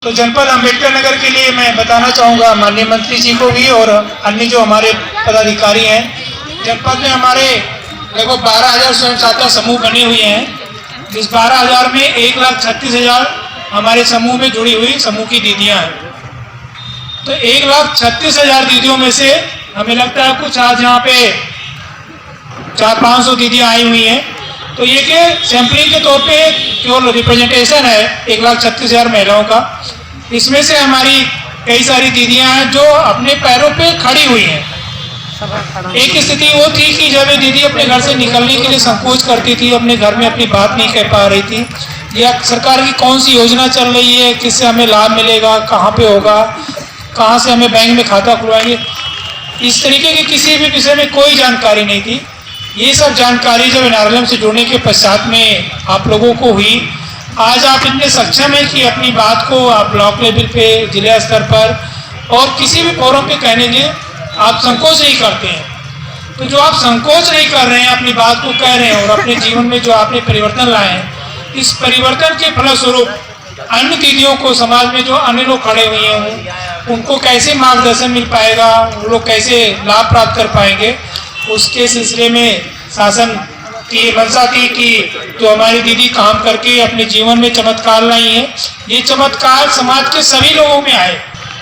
तो जनपद अम्बेडकर नगर के लिए मैं बताना चाहूँगा माननीय मंत्री जी को भी और अन्य जो हमारे पदाधिकारी हैं। जनपद में हमारे लगभग 12,000 स्वयं सहायता समूह बने हुए हैं। इस 12,000 में 1,36,000 हमारे समूह में जुड़ी हुई समूह की दीदियाँ हैं। तो 1,36,000 दीदियों में से हमें लगता है कुछ आज यहाँ पे 400-500 दीदियाँ आई हुई हैं। तो ये कि सैंपलिंग के तौर पे केवल रिप्रेजेंटेशन है 1,36,000 महिलाओं का। इसमें से हमारी कई सारी दीदियां हैं जो अपने पैरों पे खड़ी हुई हैं। एक स्थिति वो थी कि जब ये दीदी अपने घर से निकलने के लिए संकोच करती थी, अपने घर में अपनी बात नहीं कह पा रही थी, या सरकार की कौन सी योजना चल रही है, किससे हमें लाभ मिलेगा, कहाँ पे होगा, कहाँ से हमें बैंक में खाता खुलवाएंगे, इस तरीके की किसी भी विषय में कोई जानकारी नहीं थी। ये सब जानकारी जब एनआरएलएम से जुड़ने के पश्चात में आप लोगों को हुई, आज आप इतने सक्षम हैं कि अपनी बात को आप ब्लॉक लेवल पे, जिला स्तर पर और किसी भी फोरम पे कहने के आप संकोच नहीं करते हैं। तो जो आप संकोच नहीं कर रहे हैं, अपनी बात को कह रहे हैं और अपने जीवन में जो आपने परिवर्तन लाए हैं, इस परिवर्तन के फलस्वरूप अन्य दीदियों को, समाज में जो अन्य लोग खड़े हुए हैं उनको कैसे मार्गदर्शन मिल पाएगा, वो लोग कैसे लाभ प्राप्त कर पाएंगे, उसके सिलसिले में शासन की मंशा थी कि जो हमारी दीदी काम करके अपने जीवन में चमत्कार लाई है, ये चमत्कार समाज के सभी लोगों में आए।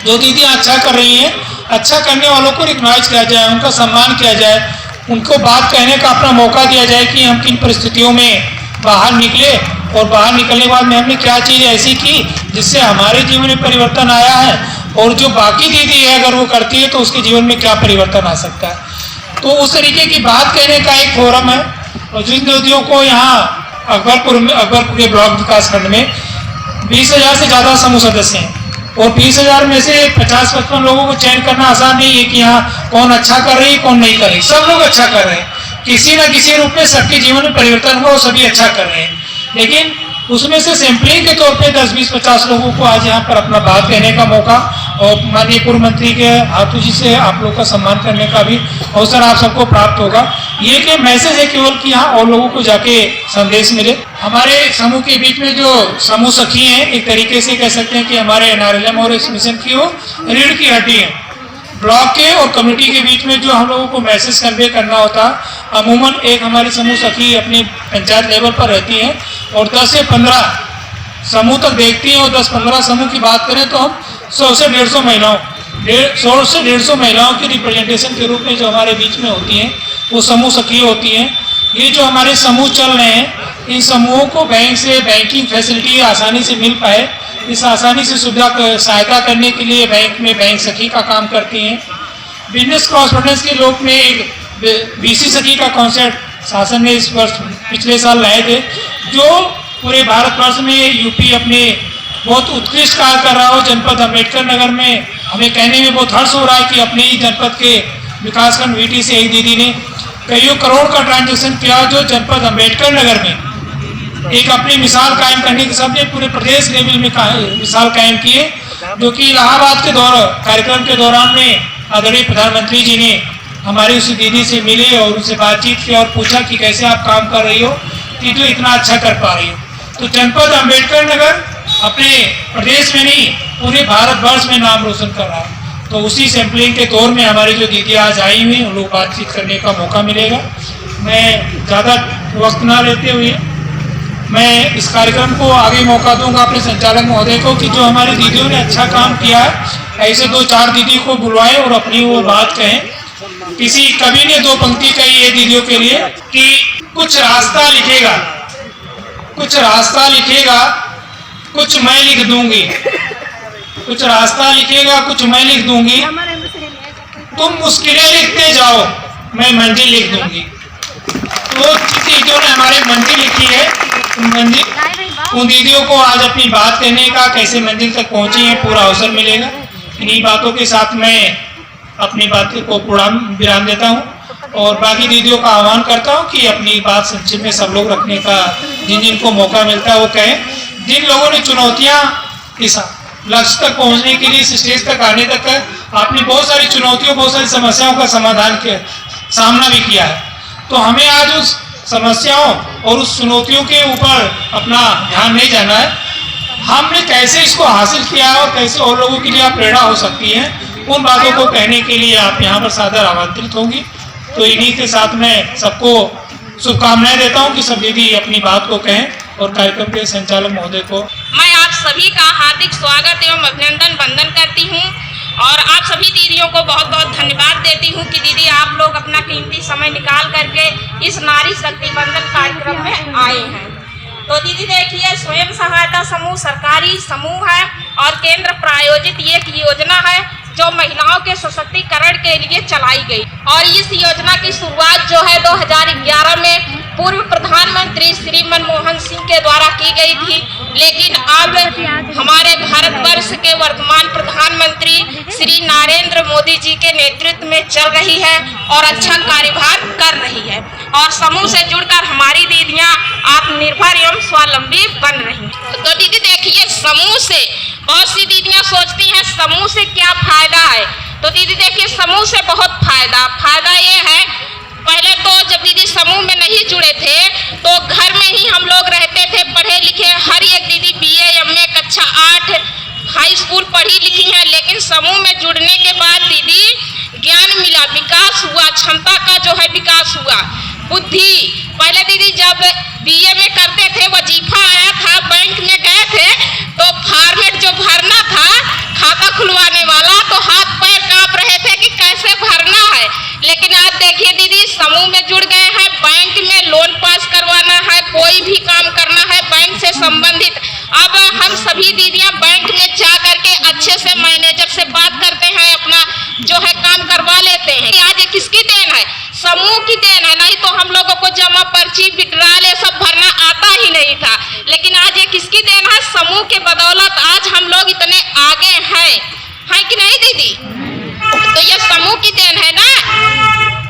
जो दीदी अच्छा कर रही हैं, अच्छा करने वालों को रिकॉग्नाइज किया जाए, उनका सम्मान किया जाए, उनको बात कहने का अपना मौका दिया जाए कि हम किन परिस्थितियों में बाहर निकले और बाहर निकलने के बाद में हमने क्या चीज़ ऐसी की जिससे हमारे जीवन में परिवर्तन आया है, और जो बाकी दीदी है अगर वो करती है तो उसके जीवन में क्या परिवर्तन आ सकता है। तो उस तरीके की बात कहने का एक फोरम है। और जिन दीदियों को यहाँ अकबरपुर के ब्लॉक विकास खंड में 20,000 से ज़्यादा समूह सदस्य हैं और 20,000 में से 50-55 लोगों को चयन करना आसान नहीं है कि यहाँ कौन अच्छा कर रही है, कौन नहीं कर रही। सब लोग अच्छा कर रहे हैं, किसी न किसी रूप में सबके जीवन में परिवर्तन हुआ और सभी अच्छा कर रहे हैं। लेकिन उसमें से सैंपलिंग के तौर पे 10-20-50 लोगों को आज यहाँ पर अपना बात कहने का मौका और माननीय पूर्व मंत्री के हाथों जी से आप लोग का सम्मान करने का भी अवसर आप सबको प्राप्त होगा। ये कि मैसेज है केवल कि यहाँ और लोगों को जाके संदेश मिले। हमारे समूह के बीच में जो समूह सखी हैं, एक तरीके से कह सकते हैं कि हमारे एनआरएलएम और इस मिशन की वो रीढ़ की हड्डी है। ब्लॉक के और कम्युनिटी के बीच में जो हम लोगों को मैसेज कन्वे करना होता, अमूमन एक हमारी समूह सखी अपनी पंचायत लेवल पर रहती हैं और 10 से 15 समूह तक देखती हैं। और 10-15 समूह की बात करें तो हम 100 से 150 महिलाओं 100 से 150 महिलाओं की रिप्रेजेंटेशन के रूप में जो हमारे बीच में होती हैं वो समूह सखी होती हैं। ये जो हमारे समूह चल रहे हैं, इन समूहों को बैंक से बैंकिंग फैसिलिटी आसानी से मिल पाए, इस आसानी से सुविधा सहायता करने के लिए बैंक में बैंक सखी का काम करती हैं। बिजनेस कॉरस्पॉन्डेंस के लोग में एक बीसी सखी का कॉन्सेप्ट शासन ने इस वर्ष पिछले साल लाए थे, जो पूरे भारतवर्ष में यूपी अपने बहुत उत्कृष्ट कार्य कर रहा हो। जनपद अम्बेडकर नगर में हमें कहने में बहुत हर्ष हो रहा है कि अपने ही जनपद के विकासखंड वीटी से एक दीदी ने कईयों करोड़ का ट्रांजेक्शन किया, जो जनपद अम्बेडकर नगर में एक अपनी मिसाल कायम करने के सबने पूरे प्रदेश लेवल में मिसाल कायम की है। जो कि इलाहाबाद के कार्यक्रम के दौरान में आदरणीय प्रधानमंत्री जी ने हमारी उस दीदी से मिले और उनसे बातचीत की और पूछा कि कैसे आप काम कर रही हो कि जो इतना अच्छा कर पा रही हो। तो जनपद अम्बेडकर नगर अपने प्रदेश में नहीं पूरे भारतवर्ष में नाम रोशन कर रहा है। तो उसी सैंपलिंग के दौर में हमारी जो दीदी आज आई हुई उन लोग बातचीत करने का मौका मिलेगा। मैं ज़्यादा वक्त ना लेते हुए मैं इस कार्यक्रम को आगे मौका दूंगा अपने संचालक महोदय को कि जो हमारी दीदियों ने अच्छा काम किया है ऐसे 2-4 दीदी को बुलवाएं और अपनी वो बात कहें। किसी कवि ने 2 पंक्ति कही है दीदियों के लिए कि कुछ रास्ता लिखेगा, कुछ रास्ता लिखेगा, कुछ मैं लिख दूंगी, कुछ रास्ता लिखेगा, कुछ मैं लिख दूंगी, तुम मुश्किलें लिखते जाओ, मैं मंजिल लिख दूंगी। तो दीदियों ने हमारी मंजिल लिखी है, उन दीदियों को आज अपनी बात कहने का, कैसे मंजिल तक पहुंची है, पूरा अवसर मिलेगा। इन्हीं बातों के साथ मैं अपनी बात को विराम देता हूं और बाकी दीदियों का आह्वान करता हूं कि अपनी बात संक्षिप्त में सब लोग रखने का जिन जिनको मौका मिलता है वो कहें। जिन लोगों ने चुनौतियां इस लक्ष्य तक पहुंचने के लिए, इस स्टेज तक आने तक आपने बहुत सारी चुनौतियों, बहुत सारी समस्याओं का सामना भी किया है, तो हमें आज उस समस्याओं और उस चुनौतियों के ऊपर अपना ध्यान नहीं जाना है। हमने कैसे इसको हासिल किया और कैसे और लोगों के लिए आप प्रेरणा हो सकती हैं, उन बातों को कहने के लिए आप यहाँ पर सादर आमंत्रित होंगी। तो इन्हीं के साथ मैं सबको शुभकामनाएं देता हूँ कि सब दीदी अपनी बात को कहें और कार्यक्रम के संचालक महोदय को मैं आप सभी का हार्दिक स्वागत एवं अभिनंदन वंदन करती हूँ और आप सभी दीदियों को बहुत बहुत धन्यवाद देती हूँ कि दीदी आप लोग अपना कीमती समय निकाल करके इस नारी शक्ति बंधन कार्यक्रम में आए हैं। तो दीदी देखिए, स्वयं सहायता समूह सरकारी समूह है और केंद्र प्रायोजित एक योजना है जो महिलाओं के सशक्तिकरण के लिए चलाई गई और इस योजना की शुरुआत जो है 2011 में पूर्व प्रधानमंत्री श्री मनमोहन सिंह के द्वारा की गई थी, लेकिन अब हमारे भारतवर्ष के वर्तमान प्रधानमंत्री श्री नरेंद्र मोदी जी के नेतृत्व में चल रही है और अच्छा कार्यभार कर रही है और समूह से जुड़कर हमारी दीदियां आत्मनिर्भर एवं स्वावलंबी बन रही हैं। तो दीदी देखिए, समूह से बहुत सी दीदियां सोचती हैं समूह से क्या फायदा है। तो दीदी देखिए, समूह से बहुत फायदा ये है, पहले तो जब दीदी समूह में नहीं जुड़े थे तो घर में ही हम लोग रहते थे, पढ़े लिखे, हर एक दीदी BA MA कक्षा 8 हाई स्कूल पढ़ी लिखी हैं, लेकिन समूह में जुड़ने के बाद दीदी ज्ञान मिला, विकास हुआ, क्षमता का जो है विकास हुआ, बुद्धि। पहले दीदी जब BA में करते थे, वजीफा आया था, बैंक में गए थे तो फॉर्मेट जो भरना था खाता खुलवाने वाला, तो हाथ पैर कांप रहे थे कि कैसे भरना है। लेकिन आज देखिए दीदी, समूह में जुड़ गए हैं, बैंक में लोन पास करवाना है, कोई भी काम करना है बैंक से संबंधित, अब हम सभी दीदियां बैंक में जा करके अच्छे से मैनेजर से बात करते हैं, अपना जो है काम करवा लेते हैं। आज किसकी देन है? समूह की देन है। नहीं तो हम लोगों को जमा पर्ची विड्रॉल ये सब भरना आता ही नहीं था, लेकिन आज ये किसकी देन है? समूह के बदौलत आज हम लोग इतने आगे हैं कि नहीं दीदी? तो ये समूह की देन है ना।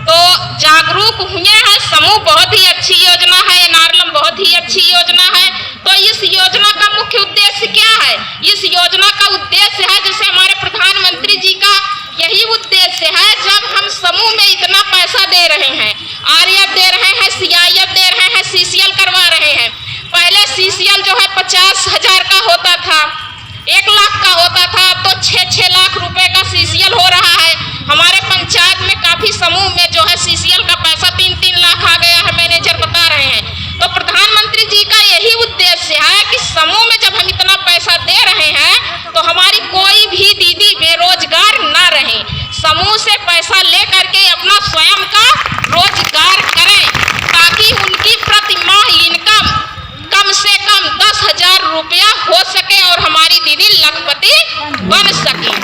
तो जागरूक हुए हैं, समूह बहुत ही अच्छी योजना है, एनआरएलएम बहुत ही अच्छी योजना है। तो इस योजना का मुख्य उद्देश्य क्या है? इस योजना का उद्देश्य है, जैसे हमारे प्रधानमंत्री जी का यही उद्देश्य है, जब हम समूह में इतना पैसा दे रहे हैं, RF दे रहे हैं, CIF दे रहे हैं, CCL करवा रहे हैं। पहले CCL जो है 50,000 का होता था, 1 लाख का होता था, तो 6-6 लाख रुपए का CCL हो रहा है। हमारे पंचायत में काफी समूह में जो है CCL का पैसा 3-3 लाख आ गया है, मैनेजर बता रहे हैं। तो प्रधानमंत्री जी का यही उद्देश्य है कि समूह में जब हम इतना पैसा दे रहे हैं तो हमारी कोई भी दीदी बेरोजगार ना रहे, समूह से पैसा ले करके अपना स्वयं का रोजगार करें, ताकि उनकी प्रति माह इनकम कम से कम 10,000 रुपया हो सके और हमारी दीदी लखपति बन सके।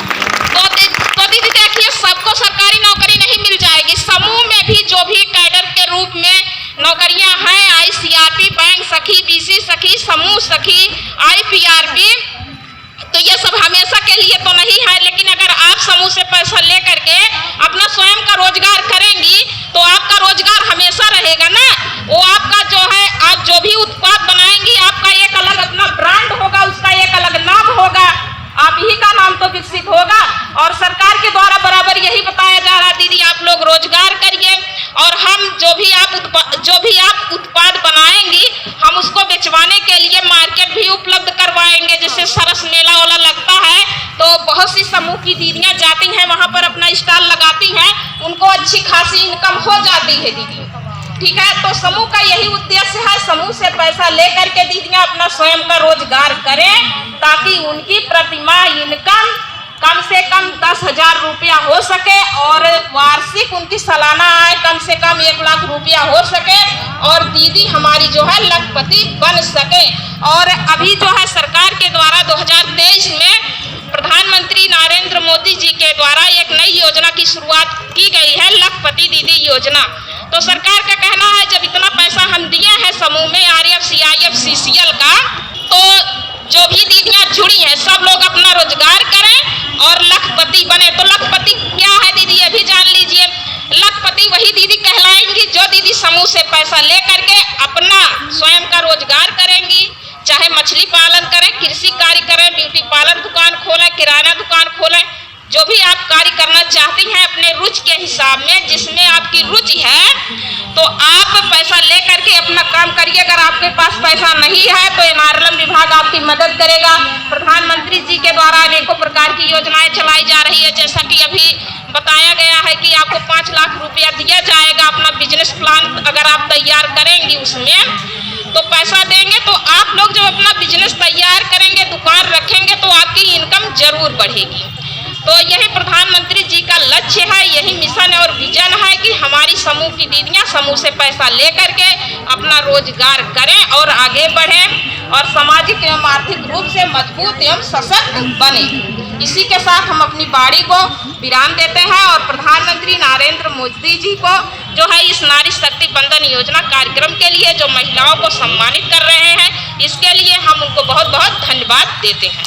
तो दीदी देखिए, सबको सरकारी नौकरी नहीं मिल जाएगी, समूह में भी जो भी कैडर के रूप में नौकरियां हैं, ICRP, बैंक सखी, BC सखी, समूह सखी, IPRP, तो ये सब हमेशा के लिए तो नहीं है, लेकिन अगर आप समूह से पैसा ले करके अपना स्वयं का रोजगार करेंगी तो आपका रोजगार हमेशा रहेगा ना। वो आपका जो है, आप जो भी उत्पाद बनाएंगी, आपका एक अलग अपना ब्रांड होगा, उसका एक अलग नाम होगा, आप ही का नाम तो विकसित होगा। और सरकार के द्वारा बराबर यही बताया जा रहा है, दीदी आप लोग रोजगार करिए और हम जो भी आप उत्पाद बनाएंगी, हम उसको बेचवाने के लिए मार्केट भी उपलब्ध करवाएंगे। जैसे सरस मेला वाला लगता है तो बहुत सी समूह की दीदियां जाती हैं, वहां पर अपना स्टॉल लगाती हैं, उनको अच्छी खासी इनकम हो जाती है दीदी, ठीक है। तो समूह का यही उद्देश्य है, समूह से पैसा ले करके दीदियां अपना स्वयं का रोजगार करें, ताकि उनकी प्रतिमाह इनकम कम से कम 10,000 रुपया हो सके और वार्षिक उनकी सालाना आय कम से कम 1 लाख रुपया हो सके और दीदी हमारी जो है लखपति बन सके। और अभी जो है सरकार के द्वारा 2023 में प्रधानमंत्री नरेंद्र मोदी जी के द्वारा एक नई योजना की शुरुआत की गई है, लखपति दीदी योजना। तो सरकार का कहना है, जब इतना पैसा हम दिए हैं समूह में RF CIF CCL का, तो जो भी दीदियां जुड़ी हैं सब लोग अपना रोजगार करें और लखपति बने। तो लखपति क्या है दीदी, ये भी जान लीजिए। लखपति वही दीदी कहलाएंगी जो दीदी समूह से पैसा ले करके अपना स्वयं का रोजगार करेंगी, चाहे मछली पालन करें, कृषि कार्य करें, ब्यूटी पार्लर दुकान खोलें, किराना दुकान खोलें, जो भी आप कार्य करना चाहती हैं अपने रुचि के हिसाब में, जिसमें आपकी रुचि है, तो आप पैसा ले करके अपना काम करिए। अगर आपके पास पैसा नहीं है तो NRLM विभाग आपकी मदद करेगा। प्रधानमंत्री जी के द्वारा अनेकों प्रकार की योजनाएं चलाई जा रही है, जैसा कि अभी बताया गया है कि आपको 5 लाख रुपया दिया जाएगा। अपना बिजनेस प्लान अगर आप तैयार करेंगी उसमें तो पैसा देंगे, तो आप लोग जब अपना बिजनेस तैयार करेंगे, दुकान रखेंगे, तो आपकी इनकम जरूर बढ़ेगी। तो यही प्रधानमंत्री जी का लक्ष्य है, यही मिशन और विजन है कि हमारी समूह की दीदियां समूह से पैसा ले करके अपना रोजगार करें और आगे बढ़ें और सामाजिक एवं आर्थिक रूप से मजबूत एवं सशक्त बने। इसी के साथ हम अपनी वाणी को विराम देते हैं और प्रधानमंत्री नरेंद्र मोदी जी को जो है इस नारी शक्ति बंधन योजना कार्यक्रम के लिए जो महिलाओं को सम्मानित कर रहे हैं, इसके लिए हम उनको बहुत बहुत धन्यवाद देते हैं।